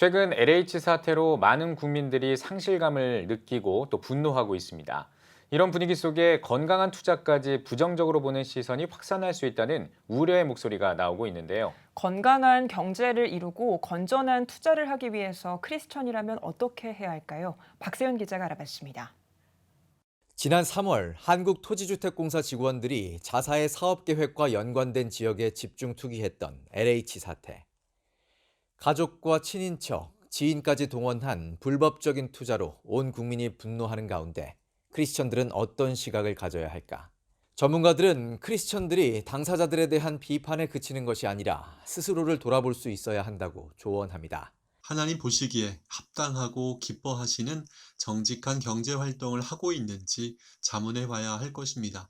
최근 LH 사태로 많은 국민들이 상실감을 느끼고 또 분노하고 있습니다. 이런 분위기 속에 건강한 투자까지 부정적으로 보는 시선이 확산할 수 있다는 우려의 목소리가 나오고 있는데요. 건강한 경제를 이루고 건전한 투자를 하기 위해서 크리스천이라면 어떻게 해야 할까요? 박세현 기자가 알아봤습니다. 지난 3월 한국토지주택공사 직원들이 자사의 사업계획과 연관된 지역에 집중 투기했던 LH 사태. 가족과 친인척, 지인까지 동원한 불법적인 투자로 온 국민이 분노하는 가운데 크리스천들은 어떤 시각을 가져야 할까? 전문가들은 크리스천들이 당사자들에 대한 비판에 그치는 것이 아니라 스스로를 돌아볼 수 있어야 한다고 조언합니다. 하나님 보시기에 합당하고 기뻐하시는 정직한 경제 활동을 하고 있는지 자문해 봐야 할 것입니다.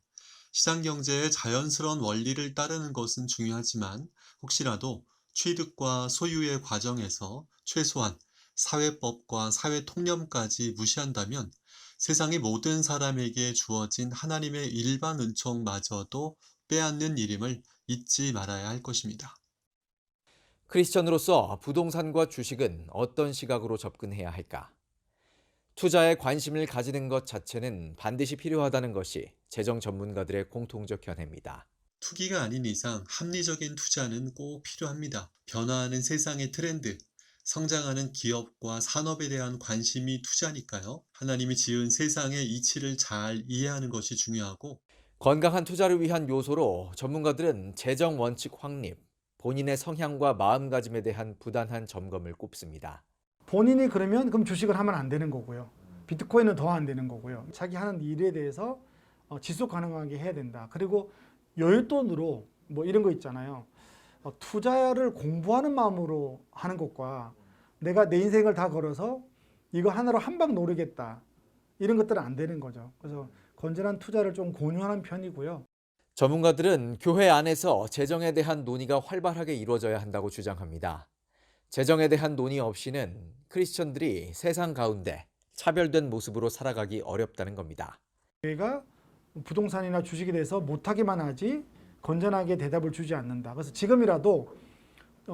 시장 경제의 자연스러운 원리를 따르는 것은 중요하지만 혹시라도 취득과 소유의 과정에서 최소한 사회법과 사회 통념까지 무시한다면 세상의 모든 사람에게 주어진 하나님의 일반 은총마저도 빼앗는 일임을 잊지 말아야 할 것입니다. 크리스천으로서 부동산과 주식은 어떤 시각으로 접근해야 할까? 투자에 관심을 가지는 것 자체는 반드시 필요하다는 것이 재정 전문가들의 공통적 견해입니다. 투기가 아닌 이상 합리적인 투자는 꼭 필요합니다. 변화하는 세상의 트렌드, 성장하는 기업과 산업에 대한 관심이 투자니까요. 하나님이 지은 세상의 이치를 잘 이해하는 것이 중요하고 건강한 투자를 위한 요소로 전문가들은 재정 원칙 확립, 본인의 성향과 마음가짐에 대한 부단한 점검을 꼽습니다. 본인이 그럼 주식을 하면 안 되는 거고요. 비트코인은 더 안 되는 거고요. 자기 하는 일에 대해서 지속 가능하게 해야 된다. 그리고 여윳돈으로 뭐 이런 거 있잖아요. 투자를 공부하는 마음으로 하는 것과 내가 내 인생을 다 걸어서 이거 하나로 한 방 노리겠다. 이런 것들은 안 되는 거죠. 그래서 건전한 투자를 좀 권유하는 편이고요. 전문가들은 교회 안에서 재정에 대한 논의가 활발하게 이루어져야 한다고 주장합니다. 재정에 대한 논의 없이는 크리스천들이 세상 가운데 차별된 모습으로 살아가기 어렵다는 겁니다. 교회가 부동산이나 주식에 대해서 못하기만 하지 건전하게 대답을 주지 않는다. 그래서 지금이라도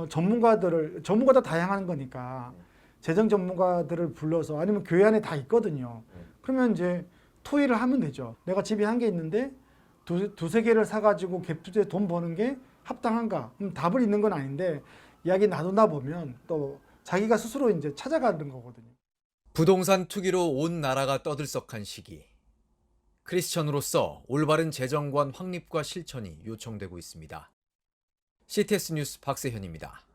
전문가다 다양한 거니까 재정 전문가들을 불러서 아니면 교회 안에 다 있거든요. 그러면 이제 토의를 하면 되죠. 내가 집에 한 개 있는데 두세 개를 사가지고 갭 투자에 돈 버는 게 합당한가? 답을 있는 건 아닌데 이야기 나누다 보면 또 자기가 스스로 이제 찾아가는 거거든요. 부동산 투기로 온 나라가 떠들썩한 시기. 크리스천으로서 올바른 재정관 확립과 실천이 요청되고 있습니다. CTS 뉴스 박세현입니다.